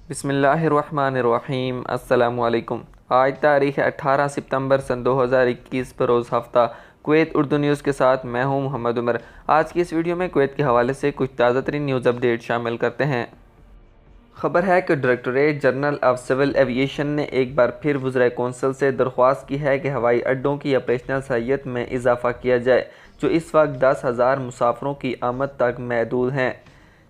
بسم اللہ الرحمن الرحیم۔ السلام علیکم۔ آج تاریخ 18 ستمبر سن 2021 بروز ہفتہ کویت اردو نیوز کے ساتھ میں ہوں محمد عمر۔ آج کی اس ویڈیو میں کویت کے حوالے سے کچھ تازہ ترین نیوز اپڈیٹ شامل کرتے ہیں۔ خبر ہے کہ directorate general of civil aviation نے ایک بار پھر وزرائے کونسل سے درخواست کی ہے کہ ہوائی اڈوں کی آپریشنل صلاحیت میں اضافہ کیا جائے، جو اس وقت 10,000 مسافروں کی آمد تک محدود ہیں۔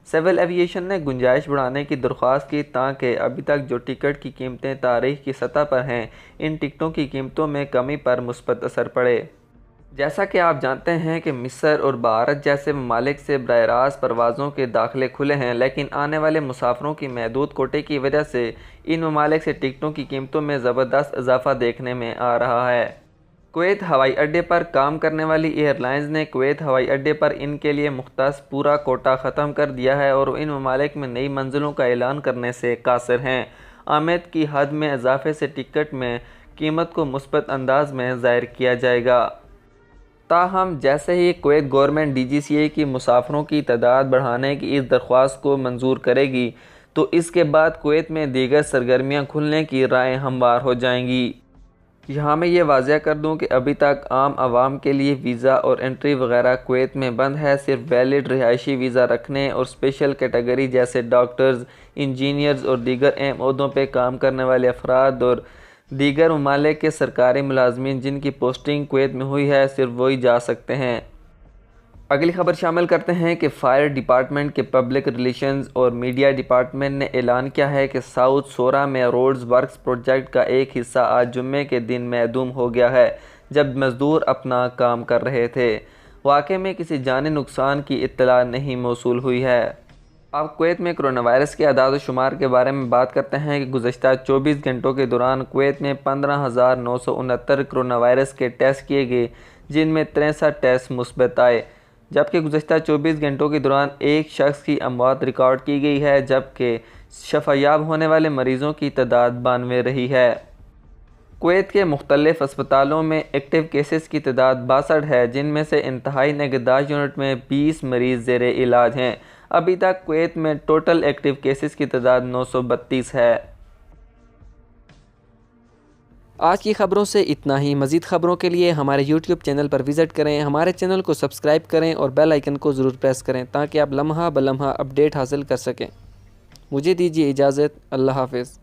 سول ایوییشن نے گنجائش بڑھانے کی درخواست کی تاکہ ابھی تک جو ٹکٹ کی قیمتیں تاریخ کی سطح پر ہیں، ان ٹکٹوں کی قیمتوں میں کمی پر مثبت اثر پڑے۔ جیسا کہ آپ جانتے ہیں کہ مصر اور بھارت جیسے ممالک سے براہ راست پروازوں کے داخلے کھلے ہیں، لیکن آنے والے مسافروں کی محدود کوٹے کی وجہ سے ان ممالک سے ٹکٹوں کی قیمتوں میں زبردست اضافہ دیکھنے میں آ رہا ہے۔ کویت ہوائی اڈے پر کام کرنے والی ایئر لائنز نے کویت ہوائی اڈے پر ان کے لیے مختص پورا کوٹا ختم کر دیا ہے اور ان ممالک میں نئی منزلوں کا اعلان کرنے سے قاصر ہیں۔ آمد کی حد میں اضافے سے ٹکٹ میں قیمت کو مثبت انداز میں ظاہر کیا جائے گا۔ تاہم جیسے ہی کویت گورنمنٹ DGCA کی مسافروں کی تعداد بڑھانے کی اس درخواست کو منظور کرے گی تو اس کے بعد کویت میں دیگر سرگرمیاں کھلنے کی رائیں ہموار ہو جائیں گی۔ یہاں میں یہ واضح کر دوں کہ ابھی تک عام عوام کے لیے ویزا اور انٹری وغیرہ کویت میں بند ہے۔ صرف ویلڈ رہائشی ویزا رکھنے اور اسپیشل کیٹیگری جیسے ڈاکٹرز، انجینئرز اور دیگر اہم عہدوں پہ کام کرنے والے افراد اور دیگر ممالک کے سرکاری ملازمین جن کی پوسٹنگ کویت میں ہوئی ہے، صرف وہی جا سکتے ہیں۔ اگلی خبر شامل کرتے ہیں کہ فائر ڈپارٹمنٹ کے پبلک ریلیشنز اور میڈیا ڈپارٹمنٹ نے اعلان کیا ہے کہ ساؤتھ سورا میں روڈز ورکس پروجیکٹ کا ایک حصہ آج جمعے کے دن معدوم ہو گیا ہے، جب مزدور اپنا کام کر رہے تھے۔ واقعے میں کسی جانی نقصان کی اطلاع نہیں موصول ہوئی ہے۔ اب کویت میں کرونا وائرس کے اعداد و شمار کے بارے میں بات کرتے ہیں کہ گزشتہ 24 گھنٹوں کے دوران کویت میں 15,969 کرونا وائرس کے ٹیسٹ کیے گئے، جن میں 63 ٹیسٹ مثبت آئے، جبکہ گزشتہ 24 گھنٹوں کے دوران ایک شخص کی اموات ریکارڈ کی گئی ہے، جبکہ شفا یاب ہونے والے مریضوں کی تعداد 92 رہی ہے۔ کویت کے مختلف اسپتالوں میں ایکٹیو کیسز کی تعداد 62 ہے، جن میں سے انتہائی نگہداشت یونٹ میں 20 مریض زیر علاج ہیں۔ ابھی تک کویت میں ٹوٹل ایکٹیو کیسز کی تعداد 932 ہے۔ آج کی خبروں سے اتنا ہی۔ مزید خبروں کے لیے ہمارے YouTube چینل پر وزٹ کریں، ہمارے چینل کو سبسکرائب کریں اور بیل آئیکن کو ضرور پریس کریں تاکہ آپ لمحہ بلمحہ اپڈیٹ حاصل کر سکیں۔ مجھے دیجیے اجازت۔ اللہ حافظ۔